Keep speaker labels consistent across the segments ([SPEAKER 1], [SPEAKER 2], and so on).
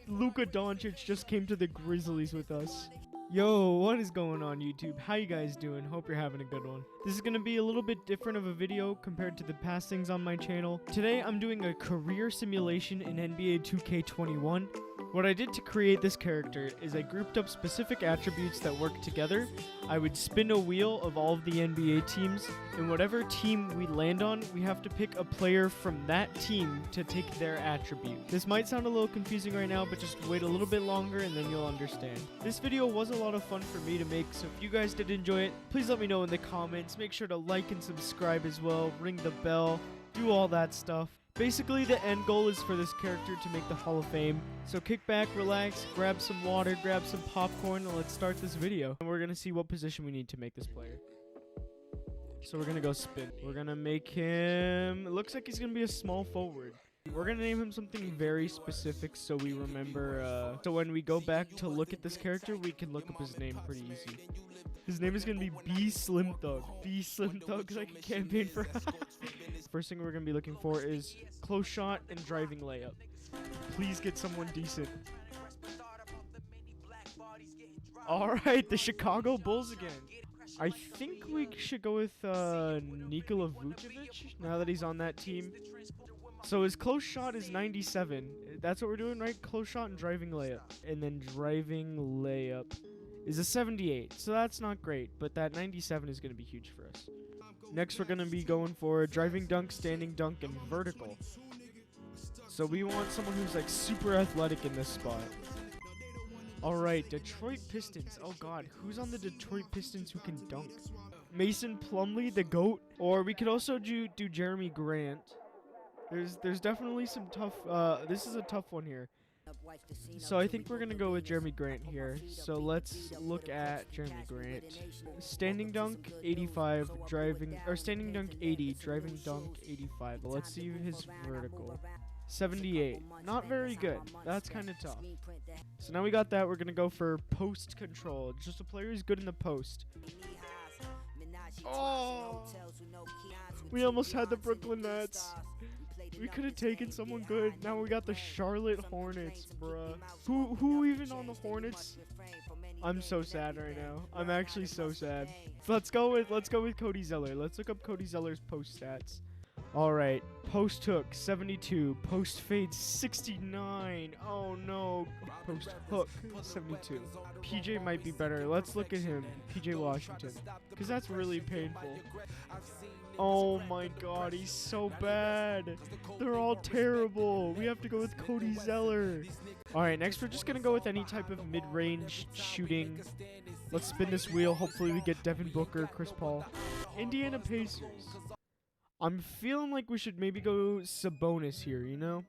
[SPEAKER 1] Luka Doncic just came to the Grizzlies with us. Yo, what is going on YouTube? How you guys doing? Hope you're having a good one. This is going to be a little bit different of a video compared to the past things on my channel. Today, I'm doing a career simulation in NBA 2K21. What I did to create this character is I grouped up specific attributes that work together. I would spin a wheel of all of the NBA teams, and whatever team we land on, we have to pick a player from that team to take their attribute. This might sound a little confusing right now, but just wait a little bit longer and then you'll understand. This video was a lot of fun for me to make, so if you guys did enjoy it, please let me know in the comments. Make sure to like and subscribe as well, ring the bell, do all that stuff. Basically, the end goal is for this character to make the Hall of Fame. So kick back, relax, grab some water, grab some popcorn, and let's start this video. And we're going to see what position we need to make this player. So we're going to go spin. We're going to make him... It looks like he's going to be a small forward. We're going to name him something very specific so we remember... So when we go back to look at this character, we can look up his name pretty easy. His name is going to be B Slim Thug. B Slim Thug is like a campaign for... First thing we're going to be looking for is close shot and driving layup. Please get someone decent. Alright, the Chicago Bulls again. I think we should go with Nikola Vucevic now that he's on that team. So his close shot is 97. That's what we're doing, right? Close shot and driving layup. And then driving layup is a 78. So that's not great, but that 97 is going to be huge for us. Next, we're going to be going for driving dunk, standing dunk, and vertical. So we want someone who's like super athletic in this spot. Alright, Detroit Pistons. Oh god, who's on the Detroit Pistons who can dunk? Mason Plumlee, the GOAT. Or we could also do Jeremy Grant. There's definitely some tough, this is a tough one here. So I think we're going to go with Jeremy Grant here. So let's look at Jeremy Grant. Standing dunk, 85, driving, or standing dunk, 80, driving dunk, 85. But let's see his vertical. 78. Not very good. That's kind of tough. So now we got that. We're going to go for post control. Just a player who's good in the post. Oh! We almost had the Brooklyn Nets. We could have taken someone good. Now we got the Charlotte Hornets, bruh. Who even on the Hornets? I'm so sad right now. I'm actually so sad. Let's go with Cody Zeller. Let's look up Cody Zeller's post stats. Alright, post hook 72, post fade 69. Oh no, post hook 72. PJ might be better. Let's look at him, PJ Washington, because that's really painful. Oh my god, he's so bad. They're all terrible. We have to go with Cody Zeller. Alright, next we're just going to go with any type of mid-range shooting. Let's spin this wheel. Hopefully we get Devin Booker, Chris Paul. Indiana Pacers. I'm feeling like we should maybe go Sabonis here, you know?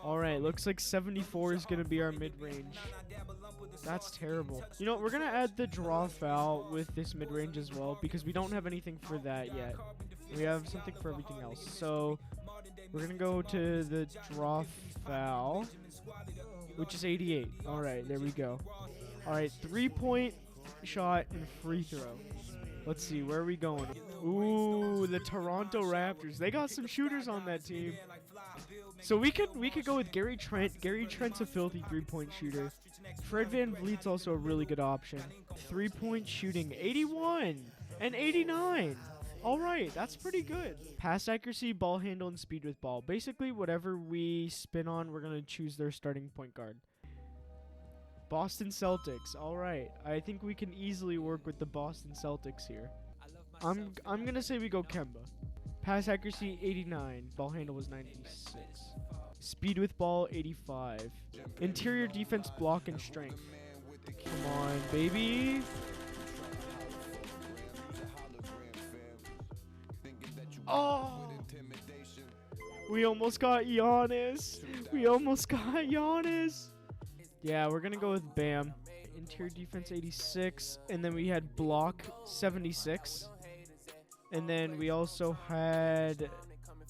[SPEAKER 1] Alright, looks like 74 is going to be our mid-range. That's terrible. You know, we're going to add the draw foul with this mid-range as well, because we don't have anything for that yet. We have something for everything else. So, we're going to go to the draw foul, which is 88. Alright, there we go. Alright, 3-point shot and free throw. Let's see, where are we going? Ooh, the Toronto Raptors. They got some shooters on that team. So we could go with Gary Trent. Gary Trent's a filthy 3-point shooter. Fred VanVleet's also a really good option. 3-point shooting, 81 and 89. All right, that's pretty good. Pass accuracy, ball handle, and speed with ball. Basically, whatever we spin on, we're going to choose their starting point guard. Boston Celtics. All right. I think we can easily work with the Boston Celtics here. I'm going to say we go Kemba. Pass accuracy 89. Ball handle was 96. Speed with ball 85. Interior defense, block, and strength. Come on, baby. Oh! We almost got Giannis. We almost got Giannis. Yeah, we're going to go with Bam. Interior defense 86. And then we had block 76. And then we also had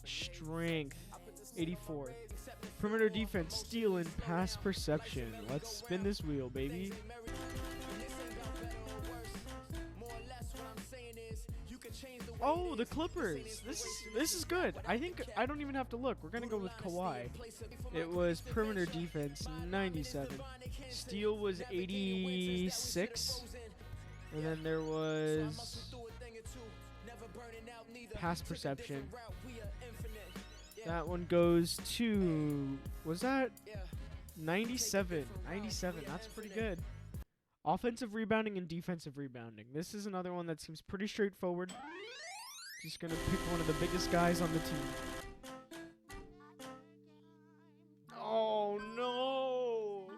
[SPEAKER 1] strength 84. Perimeter defense, steal, and pass perception. Let's spin this wheel, baby. Oh, the Clippers. This is good. I don't even have to look. We're gonna go with Kawhi. It was perimeter defense 97. Steal was 86. And then there was pass perception. That one goes to, was that 97? 97. That's pretty good. Offensive rebounding and defensive rebounding. This is another one that seems pretty straightforward. Just gonna pick one of the biggest guys on the team. Oh no!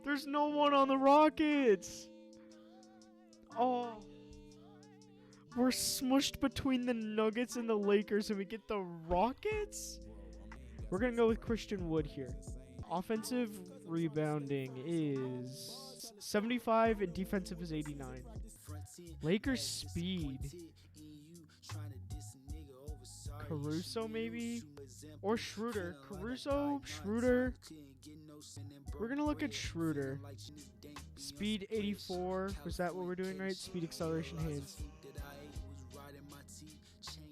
[SPEAKER 1] There's no one on the Rockets! Oh. We're smushed between the Nuggets and the Lakers and we get the Rockets? We're gonna go with Christian Wood here. Offensive rebounding is 75 and defensive is 89. Lakers speed. Caruso maybe? Or Schroeder. Caruso, Schroeder. We're gonna look at Schroeder. Speed 84. Was that what we're doing right? Speed, acceleration, hands.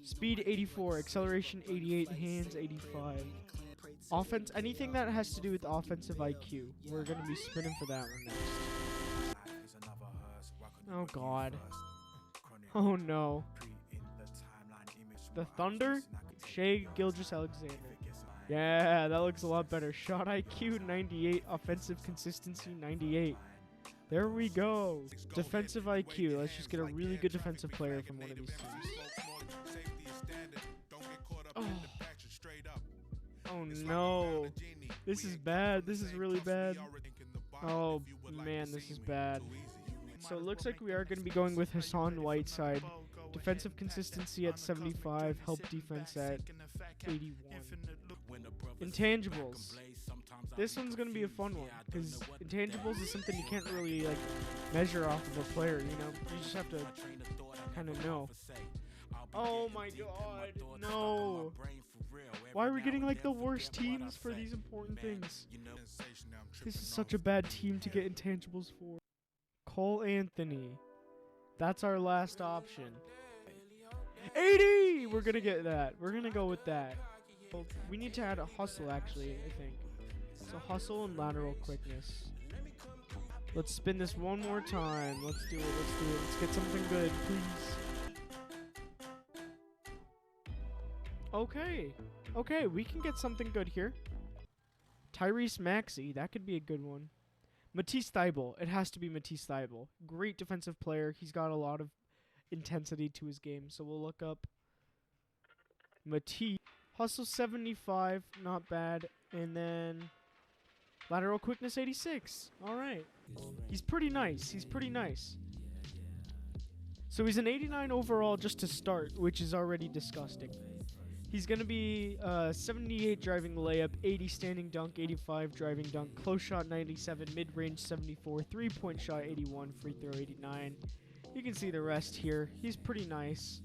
[SPEAKER 1] Speed 84, acceleration 88, hands 85. Offense, anything that has to do with offensive IQ. We're gonna be spinning for that one next. Oh god. Oh no. The Thunder? Shai Gilgeous-Alexander. Yeah, that looks a lot better. Shot IQ 98, offensive consistency 98. There we go. Defensive IQ. Let's just get a really good defensive player from one of these teams. Oh. Oh no. This is bad. This is really bad. Oh man, this is bad. So it looks like we are going to be going with Hassan Whiteside. Defensive consistency at 75, help defense at 81. Intangibles. This one's going to be a fun one because intangibles is something you can't really like measure off of a player, you know? You just have to kind of know. Oh my god, no. Why are we getting like the worst teams for these important things? This is such a bad team to get intangibles for. Cole Anthony. That's our last option. 80! We're going to get that. We're going to go with that. Well, we need to add a hustle actually, I think. So hustle and lateral quickness. Let's spin this one more time. Let's do it. Let's do it. Let's get something good, please. Okay. Okay, we can get something good here. Tyrese Maxey. That could be a good one. Matisse Thybulle. It has to be Matisse Thybulle. Great defensive player. He's got a lot of intensity to his game. So we'll look up Matisse. Hustle 75. Not bad. And then lateral quickness 86. All right. He's pretty nice. He's pretty nice. So he's an 89 overall just to start, which is already disgusting. He's going to be 78 driving layup, 80 standing dunk, 85 driving dunk, close shot 97, mid-range 74, three-point shot 81, free throw 89. You can see the rest here. He's pretty nice.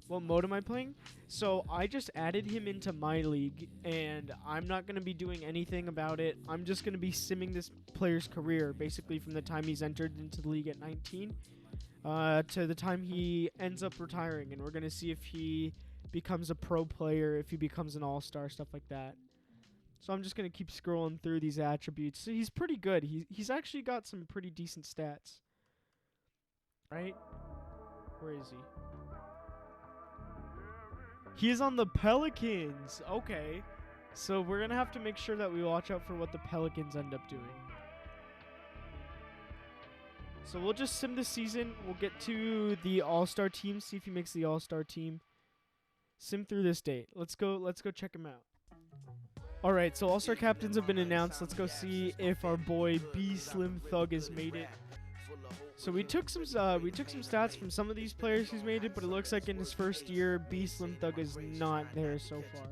[SPEAKER 1] What mode am I playing? So I just added him into my league, and I'm not going to be doing anything about it. I'm just going to be simming this player's career, basically from the time he's entered into the league at 19 to the time he ends up retiring, and we're going to see if he becomes a pro player, if he becomes an all-star, stuff like that. So I'm just going to keep scrolling through these attributes. So he's pretty good. He's actually got some pretty decent stats. Right? Where is he? He is on the Pelicans. Okay. So we're going to have to make sure that we watch out for what the Pelicans end up doing. So we'll just sim this season. We'll get to the all-star team, see if he makes the all-star team. Sim through this date. Let's go check him out. All right, so all-star captains have been announced. Let's go see if our boy B Slim Thug has made it. So we took some stats from some of these players who's made it, but it looks like in his first year, B Slim Thug is not there so far.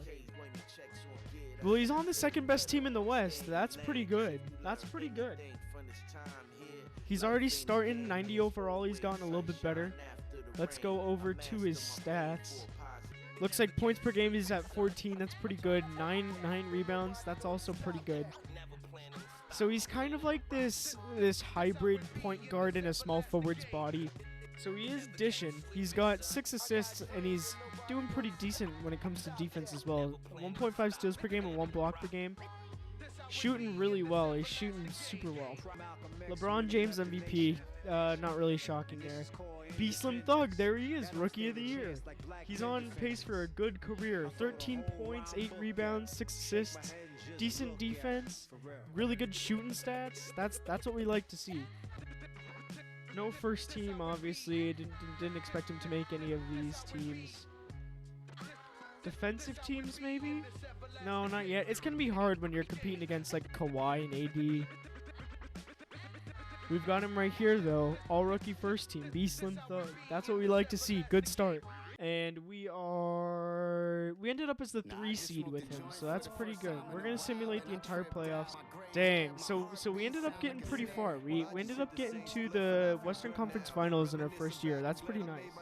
[SPEAKER 1] Well, he's on the second best team in the West. That's pretty good. That's pretty good. He's already starting 90 overall. He's gotten a little bit better. Let's go over to his stats. Looks like points per game is at 14. That's pretty good. 9 rebounds. That's also pretty good. So he's kind of like this hybrid point guard in a small forward's body. So he is dishing. He's got 6 assists, and he's doing pretty decent when it comes to defense as well. 1.5 steals per game and 1 block per game. Shooting really well. He's shooting super well. LeBron James MVP. Not really shocking there. B-Slim Thug, there he is, Rookie of the Year. He's on pace for a good career. 13 points, 8 rebounds, 6 assists, decent defense, really good shooting stats. That's what we like to see. No first team, obviously. Didn't expect him to make any of these teams. Defensive teams, maybe? No, not yet. It's going to be hard when you're competing against, like, Kawhi and AD. We've got him right here, though. All-rookie first team, B-Slim Thug. That's what we like to see. Good start. And we ended up as the 3 seed with him, so that's pretty good. We're going to simulate the entire playoffs. Dang, so we ended up getting pretty far. We ended up getting to the Western Conference Finals in our first year. That's pretty nice.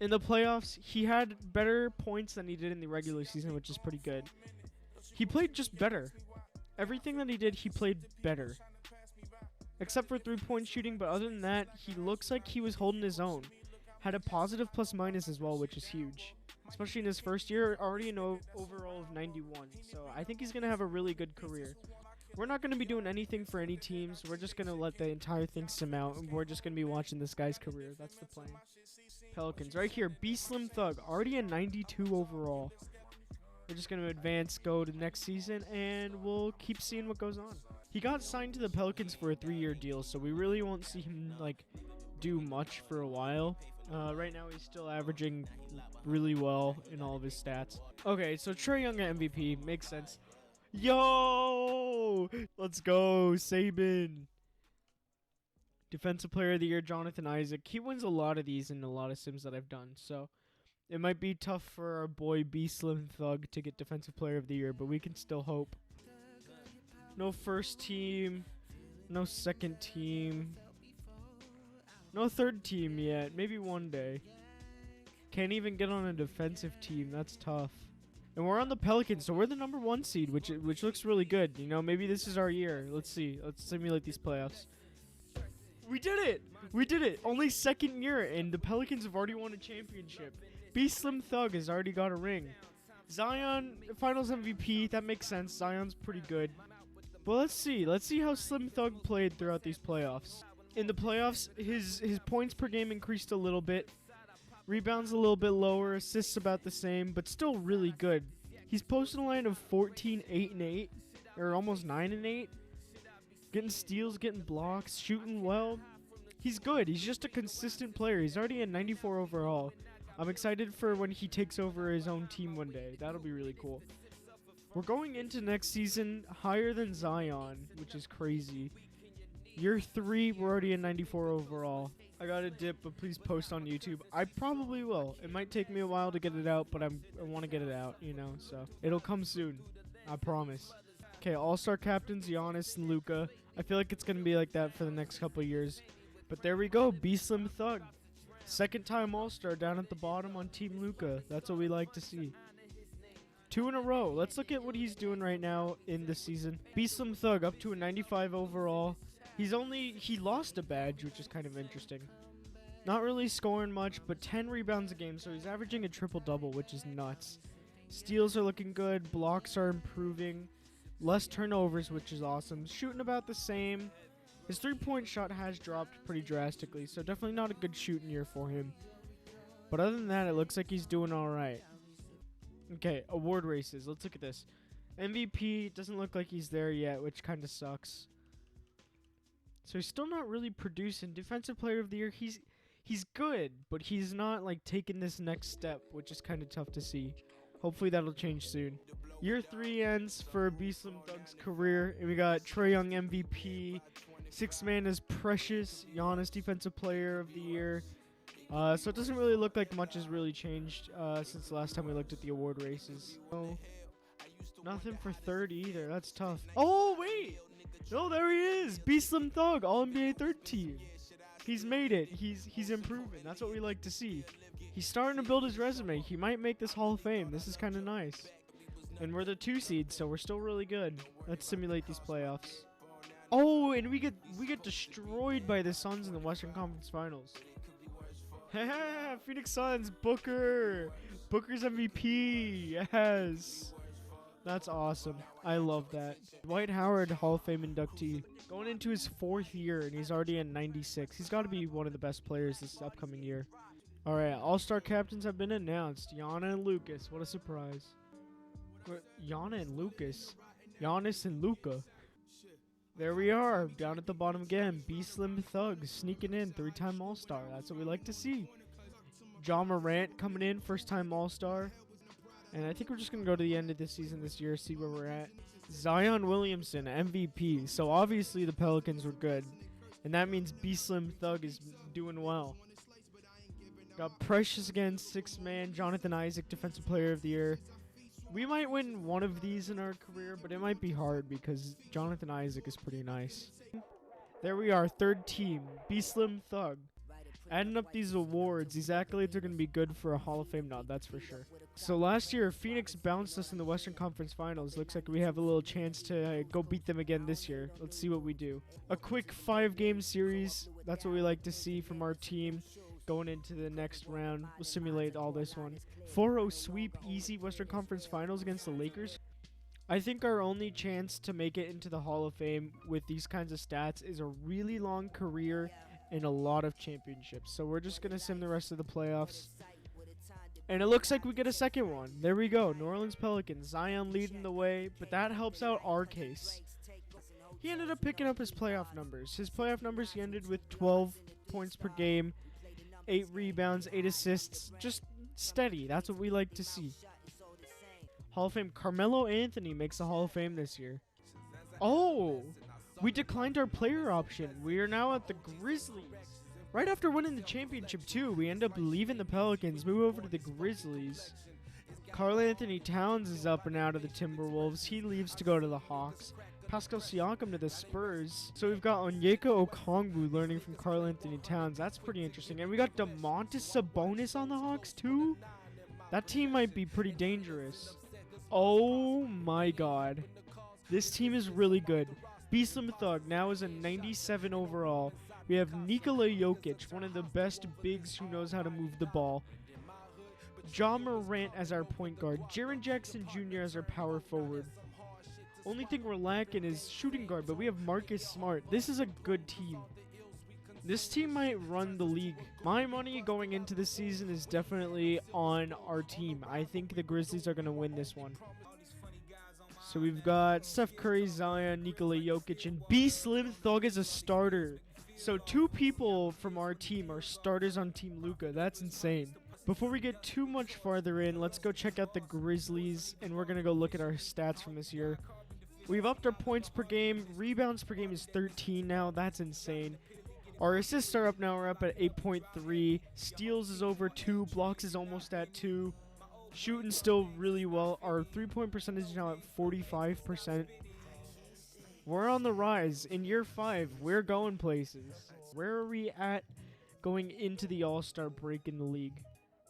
[SPEAKER 1] In the playoffs, he had better points than he did in the regular season, which is pretty good. He played just better. Everything that he did, he played better. Except for 3-point shooting, but other than that, he looks like he was holding his own. Had a positive plus-minus as well, which is huge. Especially in his first year, already an overall of 91. So I think he's going to have a really good career. We're not going to be doing anything for any teams. We're just going to let the entire thing sim out, and we're just going to be watching this guy's career. That's the plan. Pelicans. Right here, B-Slim Thug. Already a 92 overall. We're just going to advance, go to next season, and we'll keep seeing what goes on. He got signed to the Pelicans for a 3-year deal, so we really won't see him, like, do much for a while. Right now, he's still averaging really well in all of his stats. Okay, so Trae Young at MVP. Makes sense. Yo! Let's go, Saban. Defensive Player of the Year, Jonathan Isaac. He wins a lot of these in a lot of sims that I've done, so it might be tough for our boy B-Slim Thug to get Defensive Player of the Year, but we can still hope. No first team. No second team. No third team yet. Maybe one day. Can't even get on a defensive team. That's tough. And we're on the Pelicans, so we're the number 1 seed, which looks really good. You know, maybe this is our year. Let's see. Let's simulate these playoffs. We did it! We did it! Only second year, and the Pelicans have already won a championship. B-Slim Thug has already got a ring. Zion, Finals MVP. That makes sense. Zion's pretty good. But let's see. Let's see how Slim Thug played throughout these playoffs. In the playoffs, his points per game increased a little bit. Rebounds a little bit lower. Assists about the same, but still really good. He's posting a line of 14, 8, and 8. Or almost 9 and 8. Getting steals, getting blocks, shooting well. He's good. He's just a consistent player. He's already a 94 overall. I'm excited for when he takes over his own team one day. That'll be really cool. We're going into next season higher than Zion, which is crazy. Year 3, we're already a 94 overall. I got a dip, but please post on YouTube. I probably will. It might take me a while to get it out, but I want to get it out, you know, so it'll come soon. I promise. Okay, all-star captains, Giannis and Luka. I feel like it's going to be like that for the next couple of years. But there we go, B-Slim Thug. Second time all-star down at the bottom on Team Luka. That's what we like to see. 2 in a row. Let's look at what he's doing right now in this season. B-Slim Thug up to a 95 overall. He lost a badge, which is kind of interesting. Not really scoring much, but 10 rebounds a game, so he's averaging a triple-double, which is nuts. Steals are looking good. Blocks are improving. Less turnovers, which is awesome. Shooting about the same. His 3-point shot has dropped pretty drastically, so definitely not a good shooting year for him. But other than that, it looks like he's doing all right. Okay, award races. Let's look at this. MVP doesn't look like he's there yet, which kind of sucks. So he's still not really producing. Defensive Player of the Year, he's good, but he's not like taking this next step, which is kind of tough to see. Hopefully that'll change soon. Year 3 ends for B-Slim Thug's career, and we got Trae Young MVP, Sixth Man is Precious, Giannis Defensive Player of the Year. So it doesn't really look like much has really changed since the last time we looked at the award races. So, nothing for third either. That's tough. Oh, wait! No, there he is! B-Slim Thug, All-NBA third team. He's made it. He's improving. That's what we like to see. He's starting to build his resume. He might make this Hall of Fame. This is kind of nice. And we're the 2 seed, so we're still really good. Let's simulate these playoffs. Oh, and we get destroyed by the Suns in the Western Conference Finals. Phoenix Suns, Booker. Booker's MVP. Yes. That's awesome. I love that. Dwight Howard, Hall of Fame inductee. Going into his 4th year, and he's already at 96. He's got to be one of the best players this upcoming year. All right, all-star captains have been announced. Yana and Lucas. What a surprise. Yana and Lucas. Giannis and Luka. There we are, down at the bottom again. B Slim Thug sneaking in, 3-time All-Star. That's what we like to see. Ja Morant coming in, first-time All-Star. And I think we're just going to go to the end of this season this year, see where we're at. Zion Williamson, MVP. So obviously the Pelicans were good. And that means B Slim Thug is doing well. Got Precious again, 6th man. Jonathan Isaac, Defensive Player of the Year. We might win one of these in our career, but it might be hard because Jonathan Isaac is pretty nice. There we are, 3rd team. B Slim Thug. Adding up these awards, these accolades are going to be good for a Hall of Fame nod, that's for sure. So last year, Phoenix bounced us in the Western Conference Finals. Looks like we have a little chance to go beat them again this year. Let's see what we do. A quick 5-game series. That's what we like to see from our team. Going into the next round, we'll simulate all this one. 4-0 sweep, easy Western Conference Finals against the Lakers. I think our only chance to make it into the Hall of Fame with these kinds of stats is a really long career and a lot of championships. So we're just going to sim the rest of the playoffs. And it looks like we get a second one. There we go. New Orleans Pelicans. Zion leading the way, but that helps out our case. He ended up picking up his playoff numbers. His playoff numbers, he ended with 12 points per game, 8 rebounds, 8 assists. Just steady. That's what we like to see. Hall of Fame. Carmelo Anthony makes the Hall of Fame this year. Oh, we declined our player option. We are now at the Grizzlies. Right after winning the championship, too, we end up leaving the Pelicans, move over to the Grizzlies. Karl Anthony Towns is up and out of the Timberwolves. He leaves to go to the Hawks. Pascal Siakam to the Spurs. So we've got Onyeka Okongwu learning from Karl Anthony Towns. That's pretty interesting. And we got Domantas Sabonis on the Hawks, too. That team might be pretty dangerous. Oh, my God. This team is really good. B Slim Thug now is a 97 overall. We have Nikola Jokic, one of the best bigs who knows how to move the ball. Ja Morant as our point guard. Jaren Jackson Jr. as our power forward. Only thing we're lacking is shooting guard, but we have Marcus Smart. This is a good team. This team might run the league. My money going into the season is definitely on our team. I think the Grizzlies are going to win this one. So we've got Steph Curry, Zion, Nikola Jokic, and B Slim Thug as a starter. So 2 people from our team are starters on Team Luka. That's insane. Before we get too much farther in, let's go check out the Grizzlies, and we're going to go look at our stats from this year. We've upped our points per game. Rebounds per game is 13 now. That's insane. Our assists are up now. We're up at 8.3. Steals is over 2. Blocks is almost at 2. Shooting still really well. Our 3-point percentage is now at 45%. We're on the rise. In year 5, we're going places. Where are we at going into the All-Star break in the league?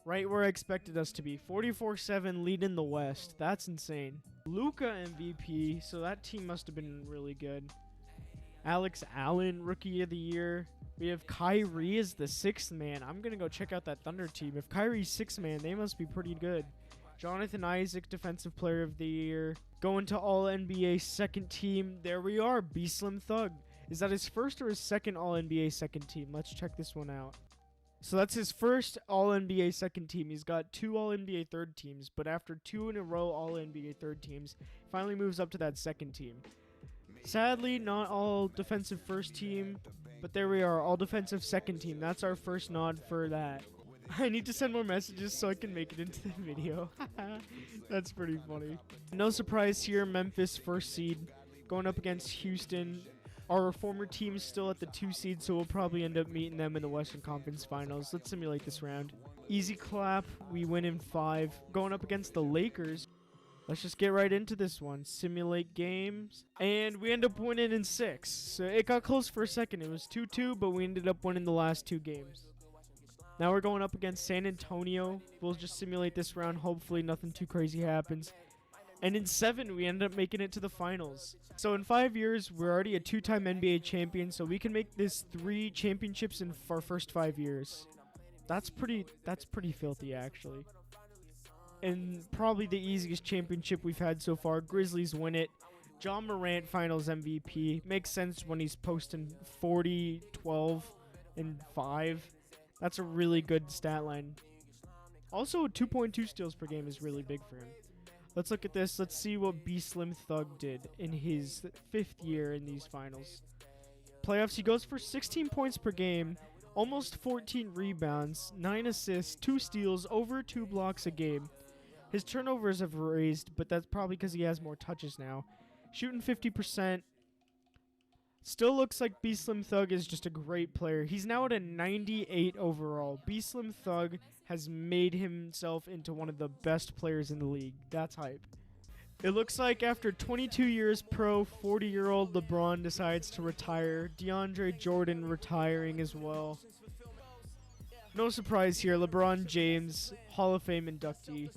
[SPEAKER 1] Right where I expected us to be. 44-7 leading the West. That's insane. Luka MVP, so that team must have been really good. Alex Allen, Rookie of the Year. We have Kyrie as the 6th man. I'm going to go check out that Thunder team. If Kyrie's 6th man, they must be pretty good. Jonathan Isaac, Defensive Player of the Year. Going to All-NBA second team. There we are, B Slim Thug. Is that his first or his second All-NBA second team? Let's check this one out. So that's his first All-NBA second team. He's got 2 All-NBA third teams, but after 2 in a row All-NBA third teams, finally moves up to that second team. Sadly, not all defensive first team, but there we are, all defensive second team. That's our first nod for that. I need to send more messages so I can make it into the video. That's pretty funny. No surprise here, Memphis first seed going up against Houston. Our former team's still at the 2 seed, so we'll probably end up meeting them in the Western Conference Finals. Let's simulate this round. Easy clap. We win in 5. Going up against the Lakers. Let's just get right into this one. Simulate games. And we end up winning in 6. So it got close for a second. It was 2-2, but we ended up winning the last 2 games. Now we're going up against San Antonio. We'll just simulate this round. Hopefully nothing too crazy happens. And in 7, we ended up making it to the finals. So in 5 years, we're already a 2-time NBA champion, so we can make this 3 championships in our first 5 years. That's pretty filthy, actually. And probably the easiest championship we've had so far. Grizzlies win it. John Morant Finals MVP. Makes sense when he's posting 40, 12, and 5. That's a really good stat line. Also, 2.2 steals per game is really big for him. Let's look at this. Let's see what B Slim Thug did in his 5th year in these finals. Playoffs, he goes for 16 points per game, almost 14 rebounds, 9 assists, 2 steals, over 2 blocks a game. His turnovers have raised, but that's probably because he has more touches now. Shooting 50%. Still looks like B Slim Thug is just a great player. He's now at a 98 overall. B Slim Thug has made himself into one of the best players in the league. That's hype. It looks like after 22 years pro, 40-year-old LeBron decides to retire. DeAndre Jordan retiring as well. No surprise here, LeBron James, Hall of Fame inductee.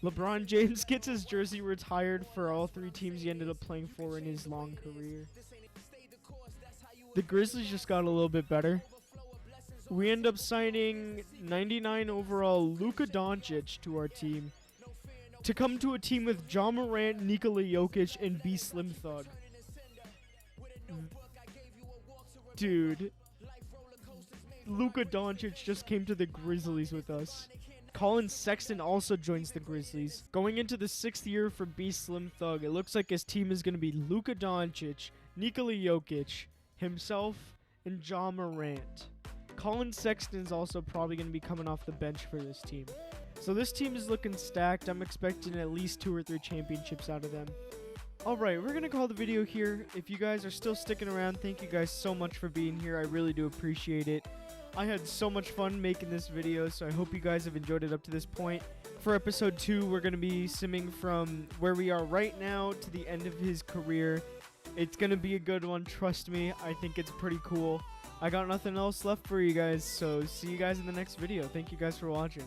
[SPEAKER 1] LeBron James gets his jersey retired for all 3 teams he ended up playing for in his long career. The Grizzlies just got a little bit better. We end up signing 99 overall Luka Doncic to our team to come to a team with John Morant, Nikola Jokic, and B Slim Thug. Dude, Luka Doncic just came to the Grizzlies with us. Colin Sexton also joins the Grizzlies. Going into the 6th year for B Slim Thug, it looks like his team is going to be Luka Doncic, Nikola Jokic, himself, and John Morant. Colin Sexton's also probably going to be coming off the bench for this team. So this team is looking stacked. I'm expecting at least 2 or 3 championships out of them. Alright, we're going to call the video here. If you guys are still sticking around, thank you guys so much for being here. I really do appreciate it. I had so much fun making this video, so I hope you guys have enjoyed it up to this point. For episode 2, we're going to be simming from where we are right now to the end of his career. It's going to be a good one, trust me. I think it's pretty cool. I got nothing else left for you guys, so see you guys in the next video. Thank you guys for watching.